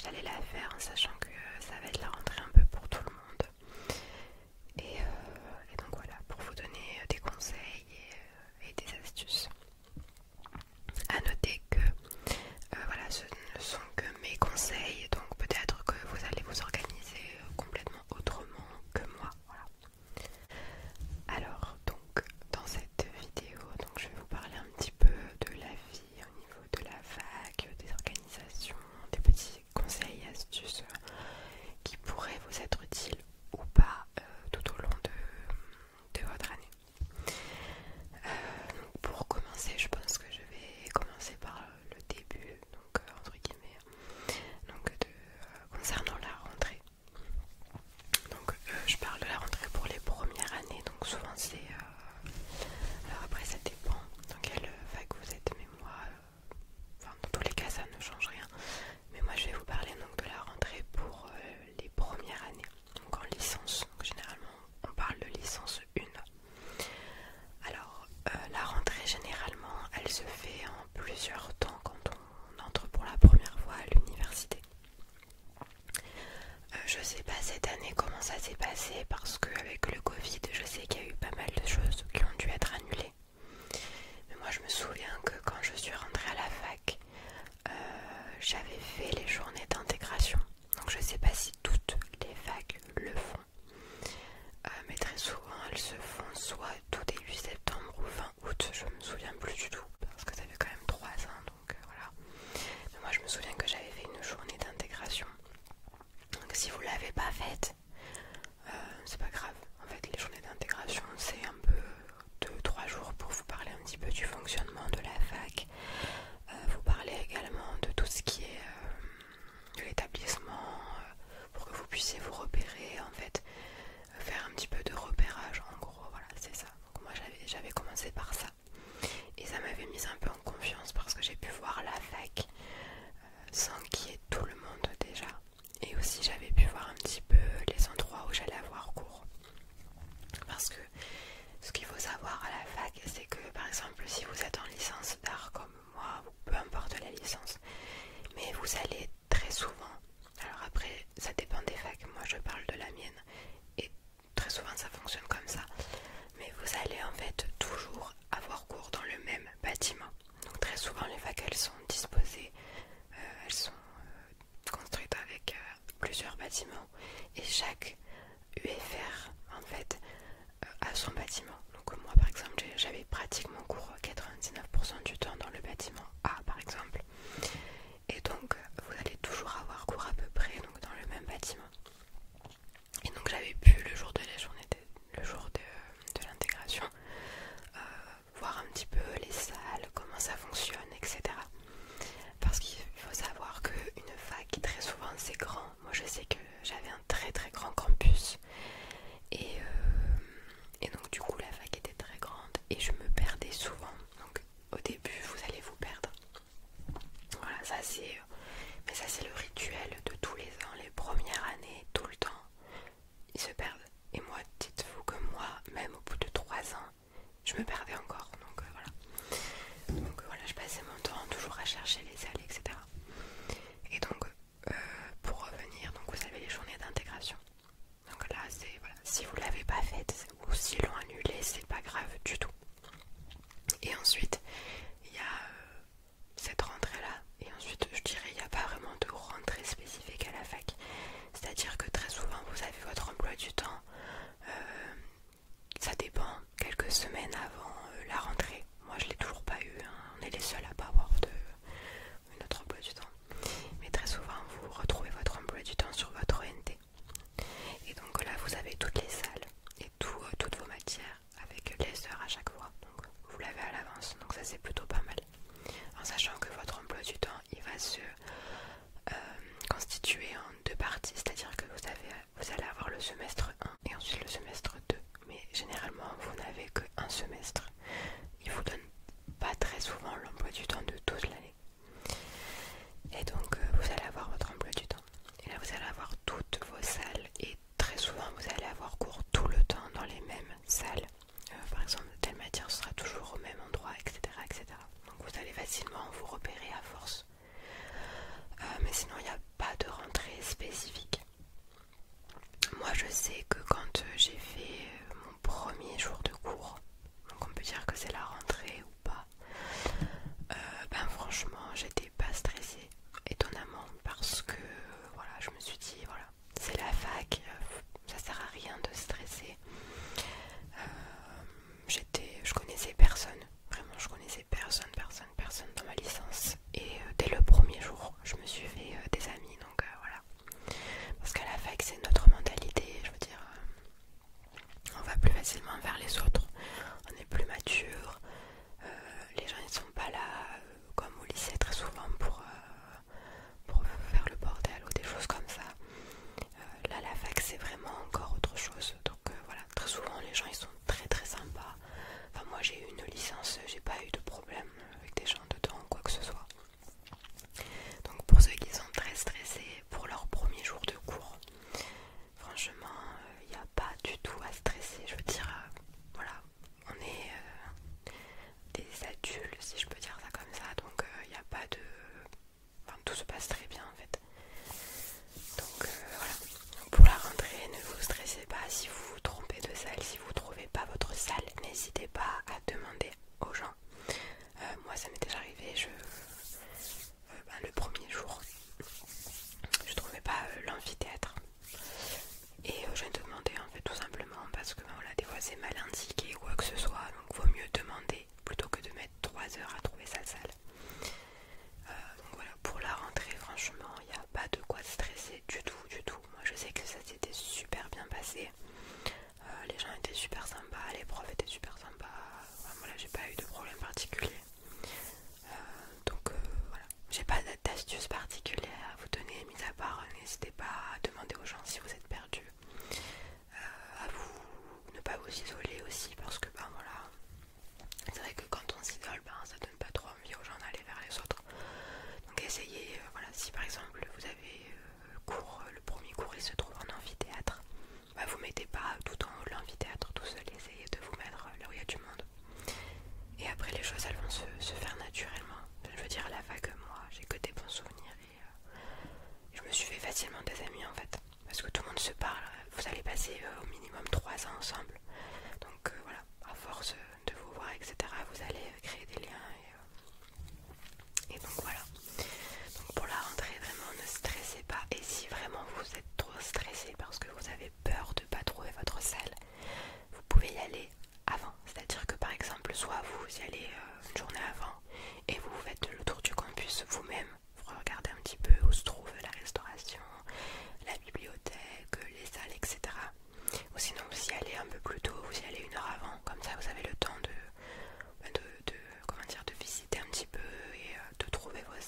j'allais la faire en sachant que ça va être la rentrée un peu pour tout le monde. Et donc voilà, pour vous donner des conseils et des astuces. À noter que voilà, ce ne sont que mes conseils, donc peut-être que vous allez vous organiser complètement autrement que moi. Voilà. Alors donc dans cette vidéo, donc je vais vous parler un petit peu de la vie au niveau de la fac, des organisations, des petits conseils et astuces qui pourraient vous être utiles ou pas tout au long de votre année. Donc pour commencer, je pense que je vais commencer par le début, donc entre guillemets, donc concernant la rentrée. Donc je parle de la rentrée pour les premières années, donc souvent c'est alors après ça dépend dans quelle fac vous êtes, mais moi enfin dans tous les cas ça ne change rien, mais moi je vais vous parler donc de la rentrée pour les premières années, donc en licence. Donc généralement on parle de licence 1. Alors la rentrée généralement elle se fait en plusieurs temps quand on entre pour la première fois à l'université. Je sais pas cette année comment ça s'est passé parce qu'avec le Covid je sais qu'il y a eu pas mal de choses qui ont dû être annulées. Mais moi je me souviens que quand je suis rentrée à la fac, j'avais fait les journées d'intégration. Donc je sais pas si toutes les facs le font. Mais très souvent elles se font soit tout début septembre ou fin août, je me souviens plus du tout parce que ça fait quand même 3 ans, donc voilà. Mais moi je me souviens que j'avais fait une journée d'intégration. Donc si vous l'avez pas faite, c'est pas grave. En fait les journées d'intégration c'est un peu 2-3 jours pour vous parler un petit peu du fonctionnement de la fac, vous parler également de tout ce qui est de l'établissement, pour que vous puissiez vous repérer, en fait faire un petit peu de repérage, en gros, voilà, c'est ça. Donc moi j'avais commencé par ça et ça m'avait mise un peu en confiance parce que j'ai pu voir la fac sans qu'il y ait tout le monde déjà, et aussi j'avais pu voir un petit peu les endroits où j'allais avoir cours. Parce que ce qu'il faut savoir à la fac, c'est que par exemple si vous êtes en licence d'art comme moi, ou peu importe la licence, mais vous allez très souvent, alors après ça dépend des facs, moi je parle de la mienne et très souvent ça fonctionne comme ça, mais vous allez en fait toujours avoir cours dans le même bâtiment. Donc très souvent les facs elles sont disposées, elles sont construites avec plusieurs bâtiments et chaque UFR en fait à son bâtiment. Donc moi par exemple j'avais pratiquement cours 99% du temps dans le bâtiment A par exemple, et donc vous allez toujours avoir cours à peu près donc dans le même bâtiment. Et donc j'avais pu le jour de la journée le jour de l'intégration voir un petit peu les salles, comment ça fonctionne, etc. Parce qu'il faut savoir qu'une fac très souvent c'est grand. Moi je sais que j'avais un très très grand campus et donc du coup la fac était très grande et je me perdais souvent. Donc au début vous allez vous perdre. Voilà, ça c'est mais ça c'est le rituel de tous les ans, les premières années, tout le temps ils se perdent. Et moi dites-vous que moi même au bout de 3 ans je me perdais encore. Donc voilà, je passais mon temps toujours à chercher les salles, etc. Et donc pour revenir, donc vous avez les journées d'intégration n'hésitez pas à demander aux gens si vous êtes perdu, à vous ne pas vous isoler aussi, parce que ben voilà, c'est vrai que quand on s'isole, ben ça donne pas trop envie aux gens d'aller vers les autres. Donc essayez, voilà, si par exemple vous avez cours, le premier cours il se trouve en amphithéâtre, bah vous mettez pas tout en haut de l'amphithéâtre tout seul, essayez de vous mettre là où il y a du monde. Et après les choses elles vont se faire naturellement. Je veux dire, à la fac, moi j'ai que des bons souvenirs et je me suis fait facilement des amis en fait. Parce que tout le monde se parle, vous allez passer au minimum 3 ans ensemble. Donc voilà, à force de vous voir, etc., vous allez créer des liens et donc voilà. Donc pour la rentrée, vraiment ne stressez pas. Et si vraiment vous êtes trop stressé parce que vous avez peur de ne pas trouver votre salle, vous pouvez y aller avant. C'est-à-dire que par exemple, soit vous y allez une journée avant et vous faites le tour du campus vous-même, vous regardez un petit peu où se trouve la restauration, la bibliothèque, les salles, etc. Ou sinon vous y allez un peu plus tôt, vous y allez une heure avant, comme ça vous avez le temps de comment dire, de visiter un petit peu et de trouver vos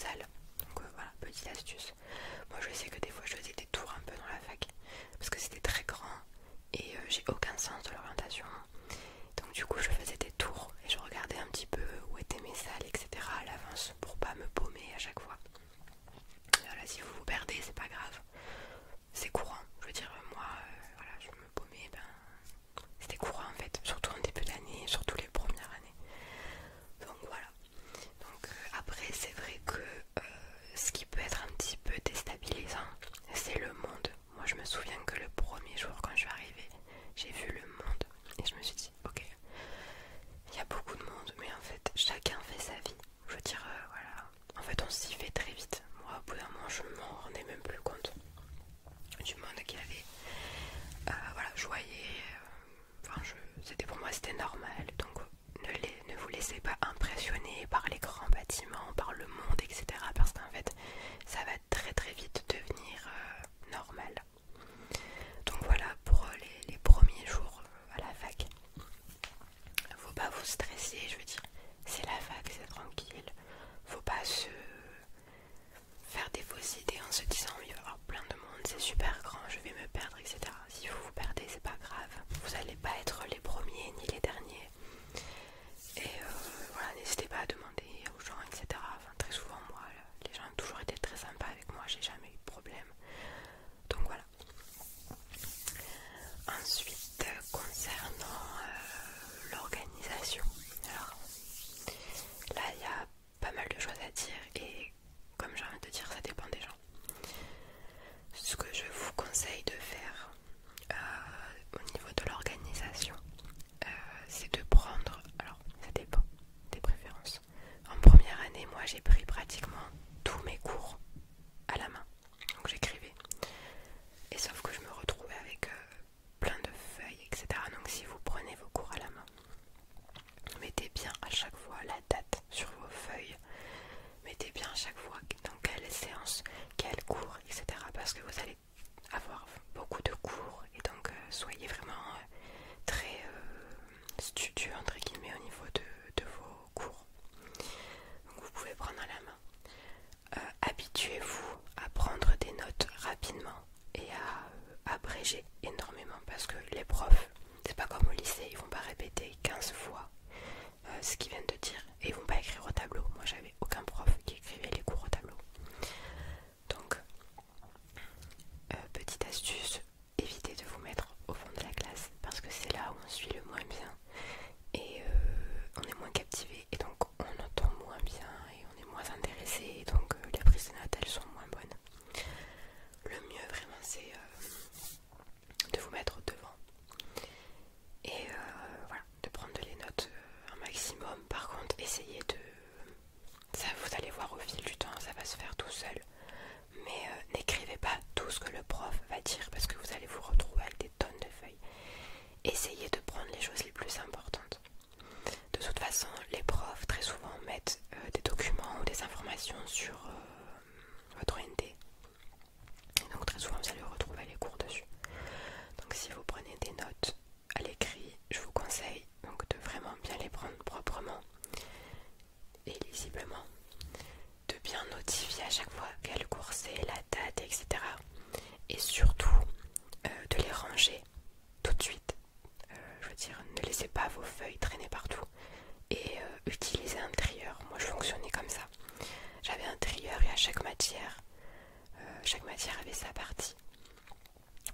cafetière avait sa partie.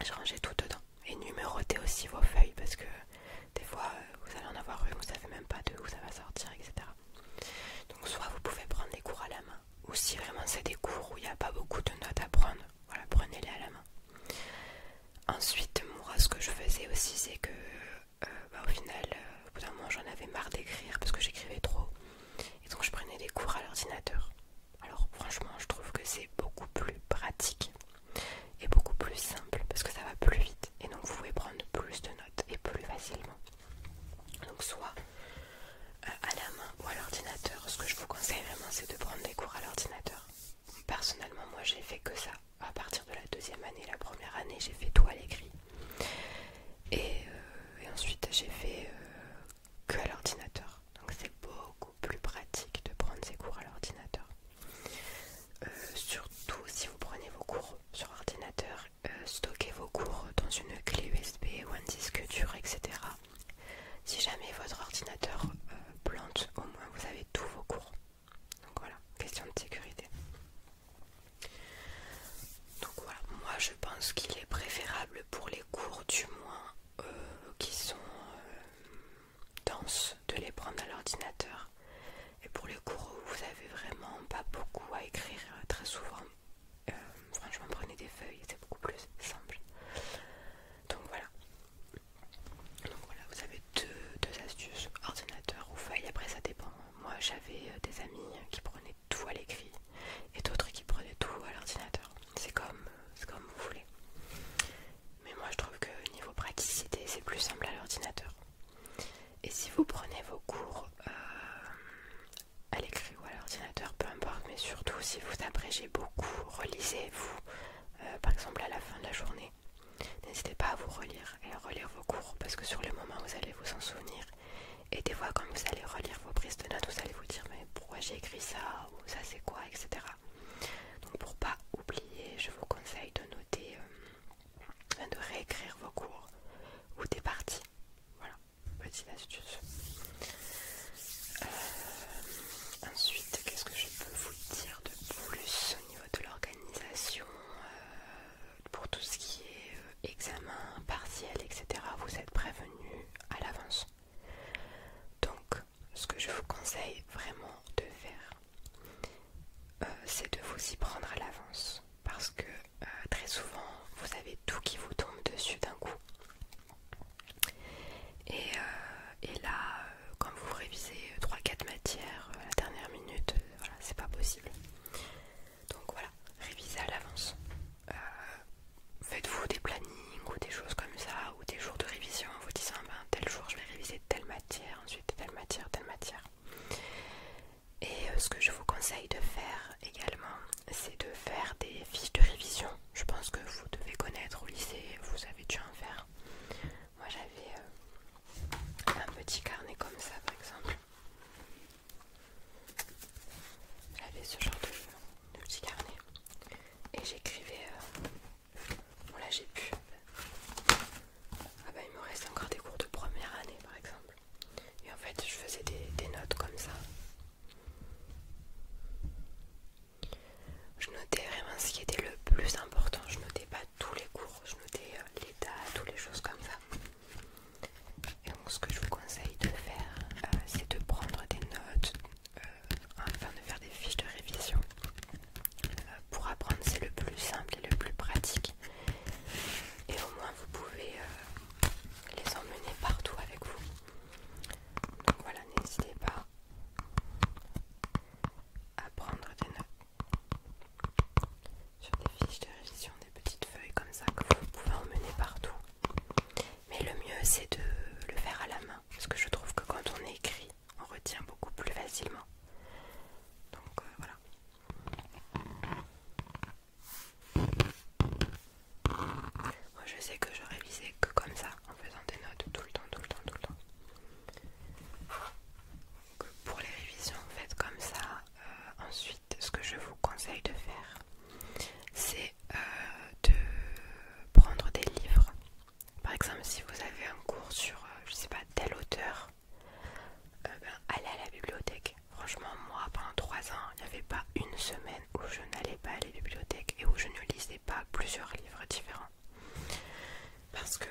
Je rangeais tout dedans. Et numérotez aussi vos feuilles parce que des fois vous allez en avoir une, vous savez même pas de où ça va sortir, etc. Donc soit vous pouvez prendre les cours à la main, ou si vraiment c'est des cours où il n'y a pas beaucoup de notes à prendre, voilà, prenez-les à la main. Ensuite, moi ce que je faisais aussi c'est que au final, au bout d'un moment j'en avais marre d'écrire parce que j'écrivais trop. Et donc je prenais des cours à l'ordinateur. Alors franchement je trouve que c'est beaucoup plus pratique et beaucoup plus simple parce que ça va plus vite. Et donc vous pouvez prendre plus de notes et plus facilement. Donc soit à la main ou à l'ordinateur. Ce que je vous conseille vraiment c'est de prendre des cours à l'ordinateur. Personnellement moi j'ai fait que ça. À partir de la deuxième année, la première année j'ai fait tout à l'écrit. Et ensuite j'ai fait que à l'ordinateur. Donc c'est beaucoup plus pratique de prendre ces cours à l'ordinateur. Surtout si vous prenez vos cours sur ordinateur, stockez vos cours dans une clé USB ou un disque dur, etc. Si jamais votre ordinateur plante, au moins vous avez tous vos cours. Donc voilà, question de sécurité. Donc voilà, moi je pense qu'il est préférable pour les cours du moins qui sont denses de les prendre à l'ordinateur. Et pour les cours où vous avez vraiment pas beaucoup à écrire très souvent, franchement prenez des feuilles, c'est beaucoup plus simple. Donc voilà. Vous avez deux astuces, ordinateur ou feuille, après ça dépend. Moi j'avais des amis qui prenaient tout à l'écrit et d'autres qui prenaient tout à l'ordinateur. C'est comme vous voulez. Mais moi je trouve que niveau praticité c'est plus simple à l'ordinateur. Et si vous prenez vos cours à l'écrit ou à l'ordinateur, peu importe, mais surtout si vous abrégez beaucoup, relisez-vous par exemple à la fin de la journée. N'hésitez pas à vous relire et à relire vos cours parce que sur le moment vous allez vous en souvenir. Et des fois quand vous allez relire vos prises de notes, vous allez vous dire mais pourquoi j'ai écrit ça, ou ça c'est quoi, etc. Donc pour pas oublier, je vous conseille de noter, de réécrire vos cours ou des parties. Voilà, petite astuce. Ensuite, qu'est-ce que je peux vous dire de plus au niveau de l'organisation pour tout ce qui est examen, partiel, etc. Vous êtes prévenus à l'avance. Donc, ce que je vous conseille vraiment de faire, c'est de vous y prendre à l'avance. Parce que très souvent, vous avez tout qui vous tombe dessus d'un coup. Et là, quand vous révisez 3-4 matières à la dernière minute, voilà, c'est pas possible. Donc voilà, révisez à l'avance. Faites-vous des plannings ou des choses comme ça, ou des jours de révision en vous disant tel jour je vais réviser telle matière, ensuite telle matière, telle matière. Et ce que je vous conseille de faire également, c'est de faire des fiches de révision. Je pense que vous devez connaître au lycée, vous avez dû en faire. Moi j'avais un petit carnet comme ça par exemple. J'avais ce genre de petit carnet. Et j'écrivais... bon là j'ai pu... Ah bah il me reste encore des cours de première année par exemple. Et en fait je faisais des notes comme ça. Je notais vraiment ce qui était le plus important. Je notais pas tous les cours, je notais les dates ou les choses comme ça. Et donc ce que je vous conseille de faire, c'est de prendre des notes, enfin de faire des fiches de révision. Pour apprendre c'est le plus simple et le plus pratique. Et au moins vous pouvez les emmener partout avec vous. Donc voilà, n'hésitez pas à prendre des notes sur des plusieurs livres différents. Parce que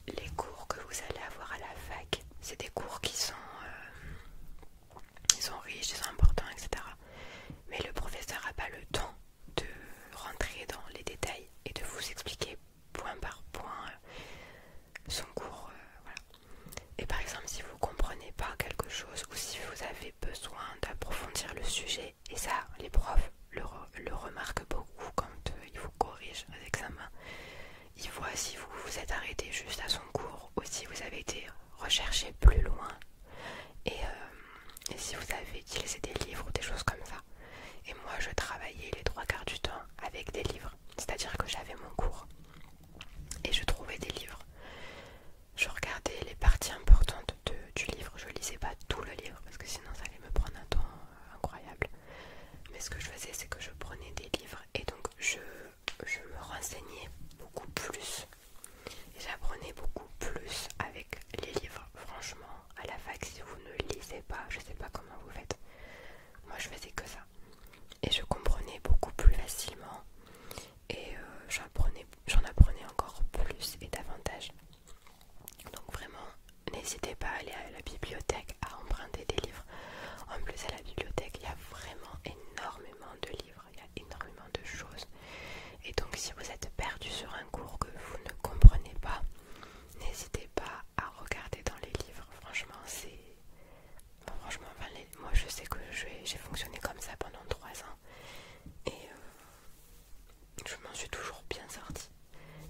les cours que vous allez avoir à la fac, c'est des cours qui sont, ils sont riches, ils sont importants, etc. Mais le professeur n'a pas le temps de rentrer dans les détails et de vous expliquer point par point son cours. Voilà. Et par exemple, si vous ne comprenez pas quelque chose ou si vous avez besoin d'approfondir le sujet, et ça, les profs le remarquent beaucoup quand ils vous corrigent à l'examen, ils voient si vous vous êtes arrêté juste à son cours ou si vous avez été recherché plus loin et si vous avez utilisé des livres ou des choses comme ça. Et moi, je travaillais les 3/4 du temps avec des livres, c'est-à-dire que j'avais mon cours et je trouvais des livres. Je regardais les parties importantes du livre, je lisais pas tout le livre parce que sinon ça allait me prendre un temps incroyable. Mais ce que je faisais, c'est que je prenais des livres et donc je me renseignais beaucoup plus. Et j'apprenais beaucoup plus avec les livres. Franchement, à la fac, si vous ne lisez pas, je sais pas comment vous faites. Moi, je faisais que ça. Et je comprenais beaucoup plus facilement. Et j'en apprenais encore plus et davantage. Donc vraiment, n'hésitez pas à aller à la bibliothèque, à emprunter des livres. En plus, à la bibliothèque, il y a vraiment énormément de livres, il y a énormément de choses. Et donc, si vous êtes perdu sur un cours que vous ne comprenez pas, n'hésitez pas à regarder dans les livres. Franchement, moi, je sais que j'ai fonctionné comme ça pendant 3 ans. Et je m'en suis toujours bien sortie.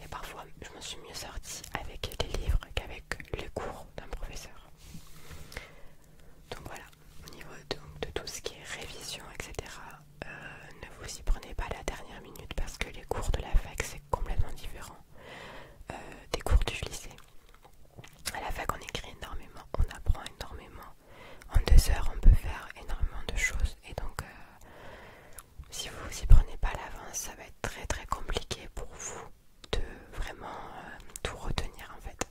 Et parfois, je m'en suis mieux sortie avec les livres qu'avec les cours d'un professeur. Donc voilà, au niveau de tout ce qui est révision, etc., ne vous y prenez pas à la dernière minute parce que les cours de la fac, c'est complètement différent des cours du lycée. À la fac, on écrit énormément, on apprend énormément. En 2 heures, on peut faire énormément de choses. Et donc, si vous vous y prenez pas à l'avance, ça va être très très compliqué pour vous de vraiment tout retenir en fait.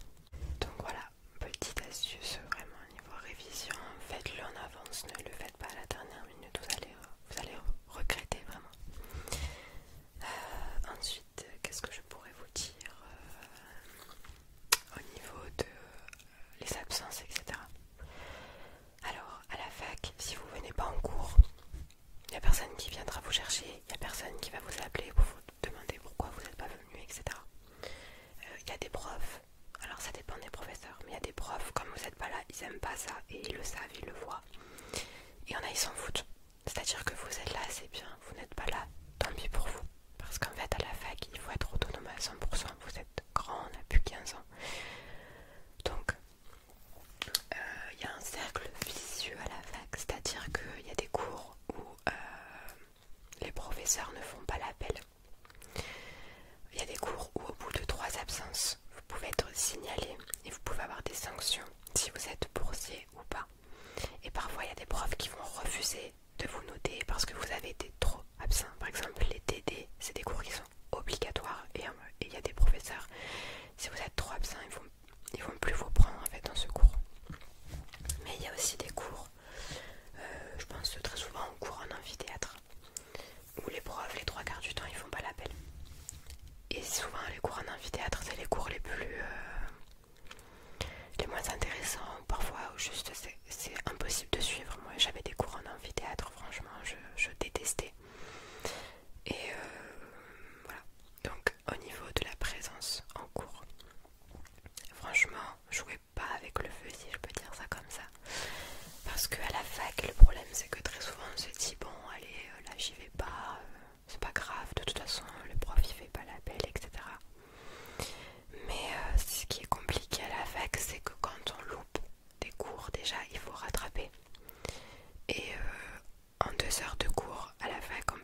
Donc voilà, petite astuce vraiment niveau révision, faites-le en avance, ne le faites pas à la dernière minute, vous allez regretter vraiment. Ensuite, qu'est-ce que je pourrais vous dire au niveau de les absences, etc. Alors, à la fac, si vous venez pas en cours, il n'y a personne qui viendra vous chercher, il n'y a personne qui va vous appeler pour vous demander pourquoi vous n'êtes pas venu, etc. Il y a des profs, alors ça dépend des professeurs, mais il y a des profs, comme vous n'êtes pas là, ils n'aiment pas ça et ils le savent, ils le voient. Et il y en a, ils s'en foutent. C'est-à-dire que vous êtes là, c'est bien, vous n'êtes pas là, tant pis pour vous. Parce qu'en fait, à la fac, il faut être autonome à 100%, vous êtes grand, on n'a plus 15 ans. Donc, il y a un cercle vicieux à la fac, c'est-à-dire qu'il y a des cours où les professeurs ne font pas l'appel. Il y a des cours où au bout de 3 absences, vous pouvez être signalé et vous pouvez avoir des sanctions si vous êtes boursier ou pas. Et parfois il y a des profs qui vont refuser de vous noter parce que vous avez été trop absent. Par exemple les TD, c'est des cours qui sont obligatoires et il y a des professeurs, si vous êtes trop absent, ils vont plus vous prendre en fait dans ce cours. Mais il y a aussi des cours, je pense très souvent aux cours en amphithéâtre, où les profs les 3/4 du temps ils font pas l'appel. Et souvent les cours en amphithéâtre c'est les cours les moins intéressants, parfois juste c'est impossible de suivre. Moi j'avais des cours en amphithéâtre, franchement je détestais. Et voilà, donc au niveau de la présence en cours, franchement jouez pas avec le feu si je peux dire ça comme ça. Parce qu'à la fac le problème c'est que très souvent on se dit bon allez là j'y vais pas, c'est pas grave, de toute façon le prof il fait pas l'appel, etc. Mais ce qui est compliqué à la fac, c'est que quand on loupe des cours, déjà il faut rattraper. Et en 2 heures de cours à la fac, on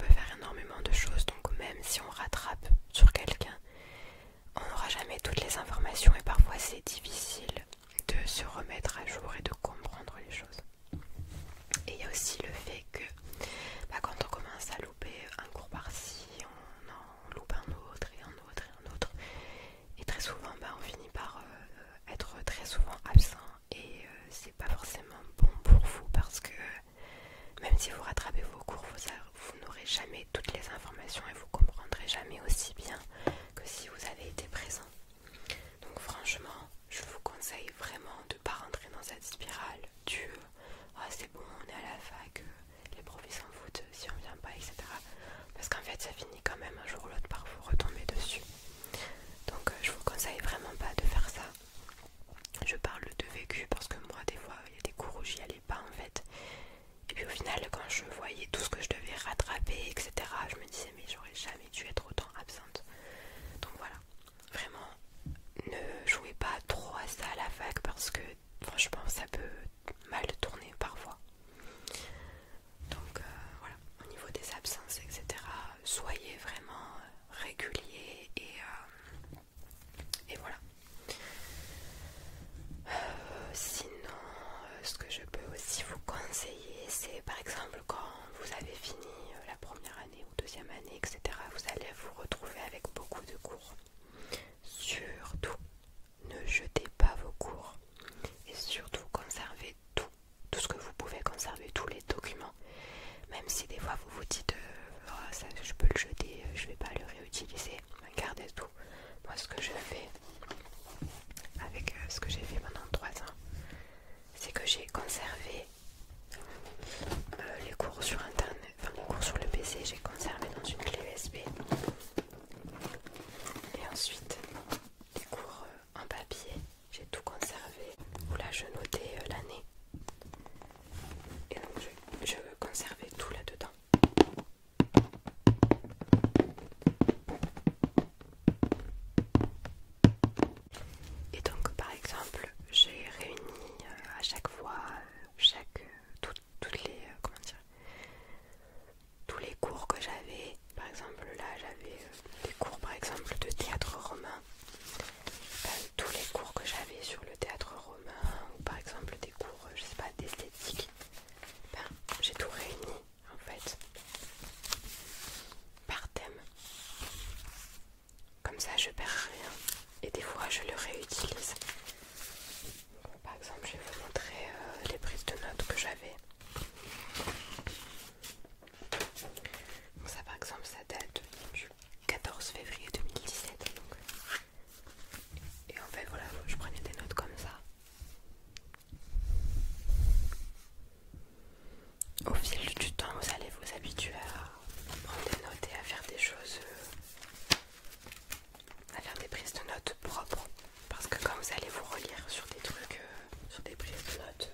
ça je perds rien. Et des fois je le réutilise. Par exemple, je vais vous montrer les prises de notes que j'avais. Donc ça par exemple ça date du 14 février 2017. Donc. Et en fait voilà, je prenais des notes comme ça. Au fil du temps, vous allez vous habituer à prendre des notes et à faire des choses, à faire des prises de notes propres. Parce que quand vous allez vous relire sur des trucs, sur des prises de notes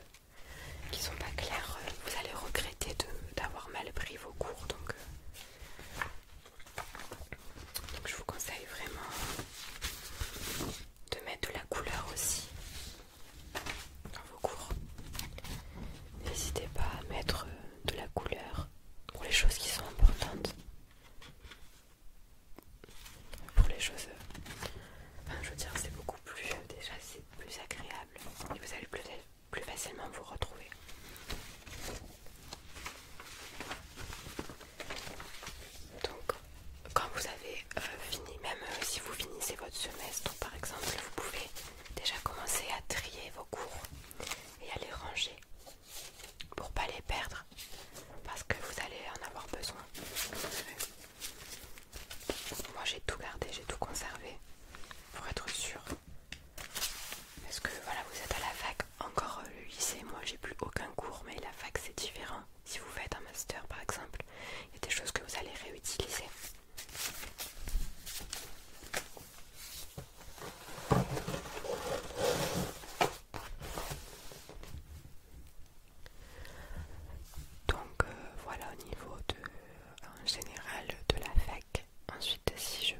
qui sont pas claires, vous allez regretter d'avoir mal pris vos cours. Donc je vous conseille vraiment de mettre de la couleur aussi dans vos cours. N'hésitez pas à mettre de la couleur pour les choses qui sont importantes. Pour les choses, je veux dire, c'est beaucoup plus, déjà c'est plus agréable et vous allez plus facilement vous retrouver. Donc quand vous avez fini, même si vous finissez votre semestre par exemple, vous pouvez déjà commencer à trier vos cours et à les ranger pour pas les perdre parce que vous allez en avoir besoin. Moi j'ai tout gardé, j'ai tout conservé pour être sûre. Parce que voilà, vous êtes à la fac, encore le lycée, moi j'ai plus aucun cours, mais la fac c'est différent. Si vous faites un master par exemple, il y a des choses que vous allez réutiliser. Donc voilà au niveau en général de la fac. Ensuite si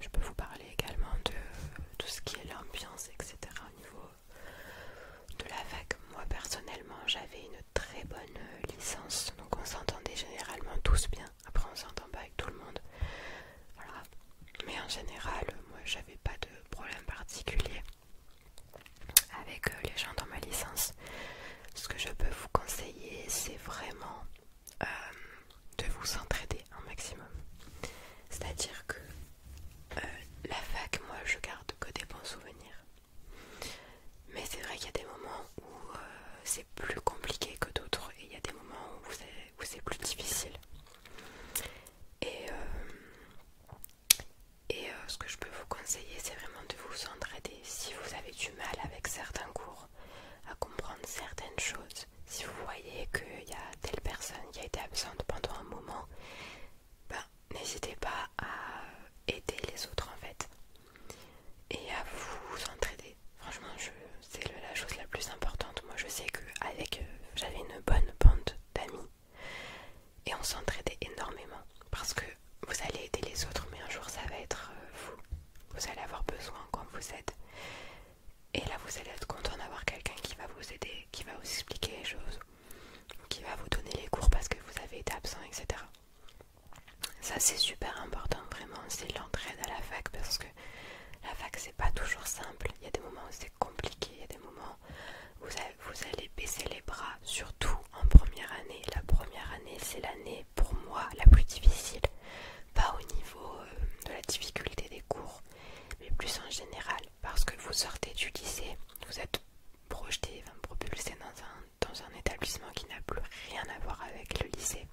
je peux vous parler également de tout ce qui est l'ambiance, etc. Au niveau de la fac, moi personnellement j'avais une très bonne licence, donc on s'entendait généralement tous bien. Après on s'entend pas avec tout le monde, voilà. Mais en général moi j'avais pas de problème particulier avec les gens dans ma licence. Ce que je peux vous conseiller, c'est vraiment de vous entraider un maximum. C'est-à-dire que la fac, moi je garde que des bons souvenirs. Mais c'est vrai qu'il y a des moments où c'est plus compliqué que d'autres et il y a des moments où c'est plus difficile. Et ce que je peux vous conseiller, c'est vraiment de vous entraider. Si vous avez du mal avec certains cours, à comprendre certaines choses, si vous voyez qu'il y a telle personne qui a été absente pendant un moment, n'hésitez pas à aider les autres en fait et à vous entraider. Franchement, c'est la chose la plus importante. Moi je sais que j'avais une bonne bande d'amis et on s'entraidait énormément parce que vous allez aider les autres, mais un jour ça va être vous allez avoir besoin quand vous êtes. Et là vous allez être content d'avoir quelqu'un qui va vous aider, qui va vous expliquer les choses, qui va vous donner les cours parce que vous avez été absent, etc. Ça c'est super important, vraiment, c'est l'entraide à la fac parce que la fac c'est pas toujours simple. Il y a des moments où c'est compliqué, il y a des moments où vous allez baisser les bras, surtout en première année. La première année c'est l'année pour moi la plus difficile, pas au niveau de la difficulté des cours, mais plus en général parce que vous sortez du lycée, vous êtes projeté, propulsé dans un établissement qui n'a plus rien à voir avec le lycée.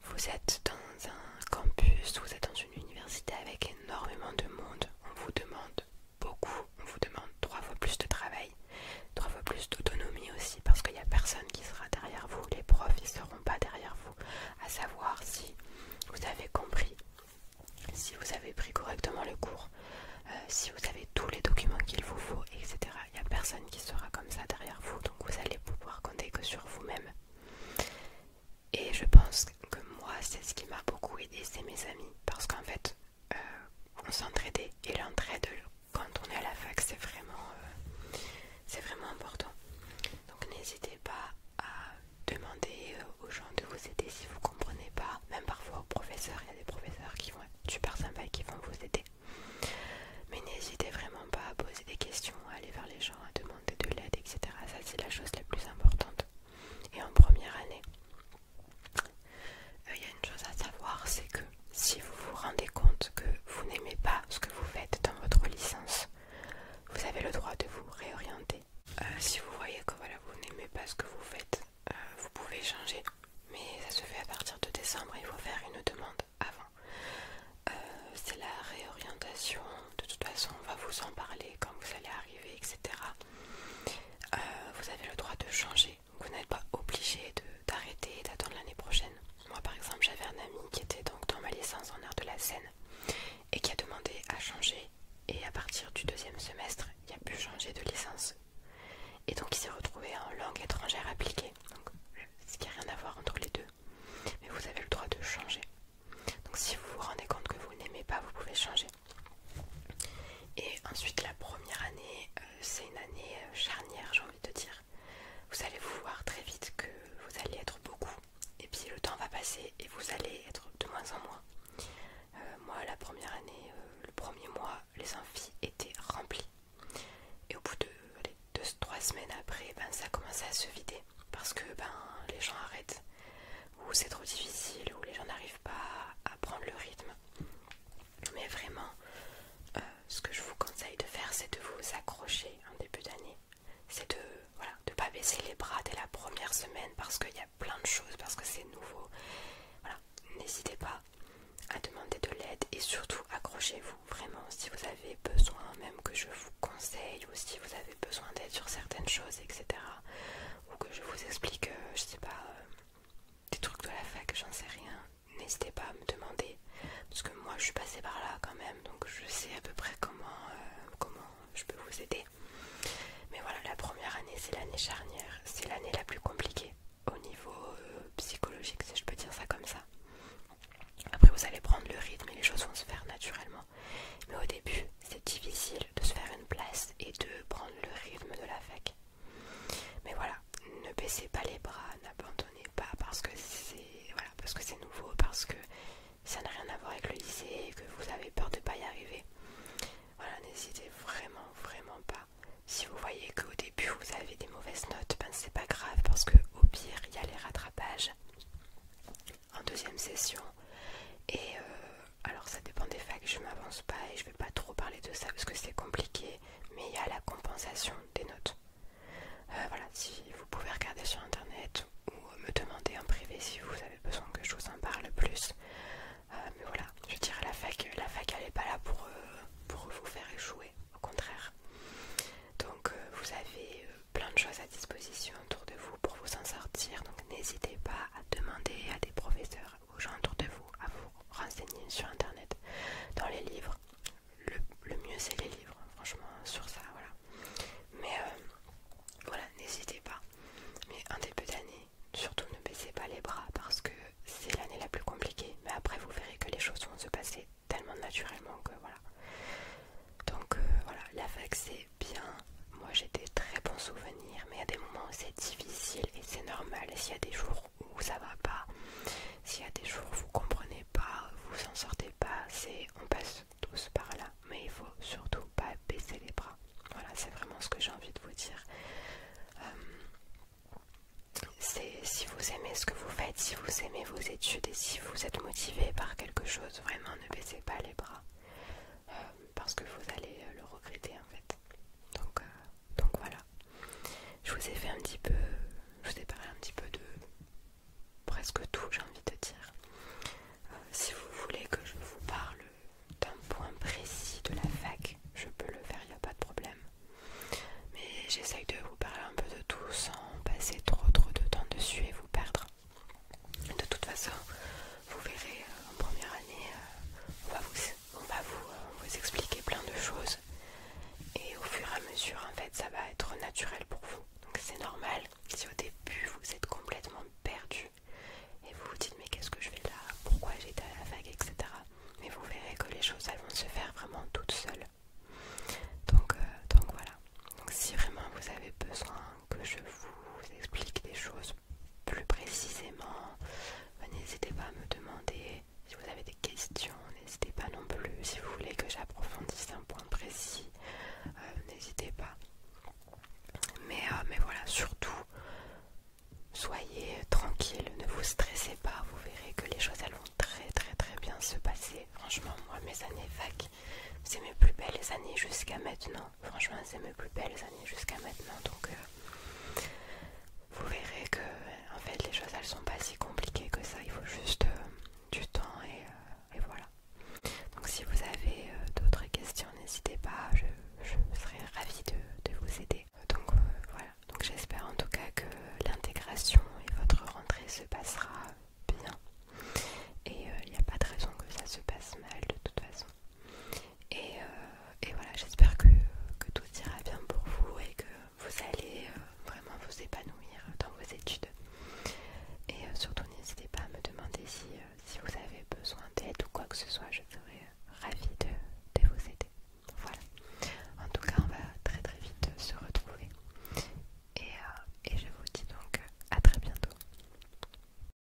Vous êtes dans un campus, vous êtes dans une université avec énormément de monde. On vous demande beaucoup, on vous demande 3 fois plus de travail, 3 fois plus d'autonomie aussi parce qu'il n'y a personne qui sera derrière vous. Les profs ils ne seront pas derrière vous à savoir si vous avez compris, si vous avez pris correctement le cours, si vous avez tous les documents qu'il vous faut, etc. Il n'y a personne qui sera comme ça derrière vous, donc vous allez pouvoir compter que sur vous-même. Et je pense que moi c'est ce qui m'a beaucoup aidé, c'est mes amis, parce qu'en fait on s'entraidait et l'entraide quand on est à la fac c'est vraiment important. Donc n'hésitez pas à demander aux gens de vous aider si vous ne comprenez pas, même parfois aux professeurs, il y a des professeurs qui vont être super sympas et qui vont vous aider. Mais n'hésitez vraiment pas à poser des questions, à aller vers les gens, à demander de l'aide, etc. Ça c'est la chose la plus importante. Et en première année, il y a une chose à savoir, c'est que si vous vous rendez compte que situation. De toute façon, on va vous en parler quand vous allez arriver, etc. Vous avez le droit de changer. Vous n'êtes pas obligé d'arrêter et d'attendre l'année prochaine. Moi, par exemple, j'avais un ami qui était donc dans ma licence en art de la scène et qui a demandé à changer. Et à partir du 2e semestre, il a pu changer de licence. Et donc, il s'est retrouvé en langue étrangère appliquée. Donc, ce qui n'a rien à voir entre les deux. Mais vous avez le droit de changer. Donc, si vous vous rendez compte que vous n'aimez pas, vous pouvez changer. Et ensuite, la première année, c'est une année charnière, j'ai envie de dire. Vous allez vous voir très vite que vous allez être beaucoup. Et puis, le temps va passer et vous allez être de moins en moins. Moi, la première année, le premier mois, les amphis étaient remplis. Et au bout de 2-3 semaines après, ça commençait à se vider. Parce que les gens arrêtent, ou c'est trop difficile, ou les gens n'arrivent pas à prendre le rythme. Mais vraiment, ce que je vous conseille de faire, c'est de vous accrocher en début d'année. C'est de ne pas baisser les bras dès la première semaine parce qu'il y a plein de choses, parce que c'est nouveau. Voilà, n'hésitez pas à demander de l'aide et surtout accrochez-vous vraiment si vous avez besoin, même que je vous conseille, ou si vous avez besoin d'aide sur certaines choses, etc. Ou que je vous explique, je sais pas, des trucs de la fac, j'en sais rien. N'hésitez pas à me demander, parce que moi je suis passée par là quand même, donc je sais à peu près comment je peux vous aider. Mais voilà, la première année c'est l'année charnière, c'est l'année la plus compliquée au niveau psychologique, si je peux dire ça comme ça. Après vous allez prendre le rythme et les choses vont se faire naturellement. Mais au début c'est difficile de se faire une place et de prendre le rythme de la fac. Mais voilà, ne baissez pas les bras, n'abandonnez pas parce que c'est nouveau, parce que ça n'a rien à voir avec le lycée et que vous avez peur de ne pas y arriver. Voilà, n'hésitez vraiment pas. Si vous voyez qu'au début vous avez des mauvaises notes, c'est pas grave parce que au pire il y a les rattrapages en 2e session. Et alors ça dépend des facs, je m'avance pas et je vais pas trop parler de ça parce que c'est compliqué, mais il y a la compensation des notes. Voilà, si vous pouvez regarder sur internet ou me demander en privé si vous avez besoin que je vous en parle plus. Mais voilà, je dirais la fac elle est pas là pour vous faire échouer, au contraire. Donc vous avez plein de choses à disposition autour de vous pour vous en sortir, donc n'hésitez pas à demander à des professeurs, aux gens autour de vous, à vous renseigner sur internet, dans les livres. Le mieux c'est les livres, franchement, sur ça, voilà. Mais voilà, n'hésitez pas. Mais en début d'année, surtout ne baissez pas les bras parce que c'est l'année la plus compliquée. Mais après vous verrez que les choses vont se passer tellement naturellement que voilà. Donc voilà, la fac c'est bien. Moi j'ai des très bons souvenirs, mais il y a des moments où c'est difficile et c'est normal. S'il y a des jours où ça va pas, s'il y a des jours où vous comprenez pas, vous en sortez pas, on passe tous par là. Mais il faut surtout pas baisser les bras. Voilà, c'est vraiment ce que j'ai envie de vous dire. Si vous aimez ce que vous faites, si vous aimez vos études et si vous êtes motivé par quelque chose, vraiment ne baissez pas les bras parce que vous allez le regretter en fait. Donc voilà, je vous ai parlé un petit peu de presque tout, j'ai envie de dire. Si vous voulez que je vous parle d'un point précis de la fac, je peux le faire, il n'y a pas de problème. Mais j'essaye de vous parler un peu de tout sans passer trop de temps dessus et vous perdre. De toute façon, vous verrez en première année, on va vous expliquer plein de choses. Et au fur et à mesure, en fait, ça va être naturel pour vous. Donc c'est normal si au début vous êtes complètement perdu et vous vous dites mais qu'est-ce que je fais là, pourquoi j'étais à la fac, etc. Mais vous verrez que les choses elles vont se faire vraiment toutes seules. Donc voilà. Donc si vraiment vous avez besoin que je vous explique des choses plus précisément, n'hésitez pas à me demander. Si vous avez des questions, n'hésitez pas non plus. Si vous voulez que j'approfondisse un point précis, n'hésitez pas. Mais voilà, surtout soyez tranquille, ne vous stressez pas, vous verrez que les choses elles vont très bien se passer. Franchement, moi mes années fac, c'est mes plus belles années jusqu'à maintenant. Franchement, c'est mes plus belles années jusqu'à maintenant. Donc vous verrez que en fait les choses elles sont pas si compliquées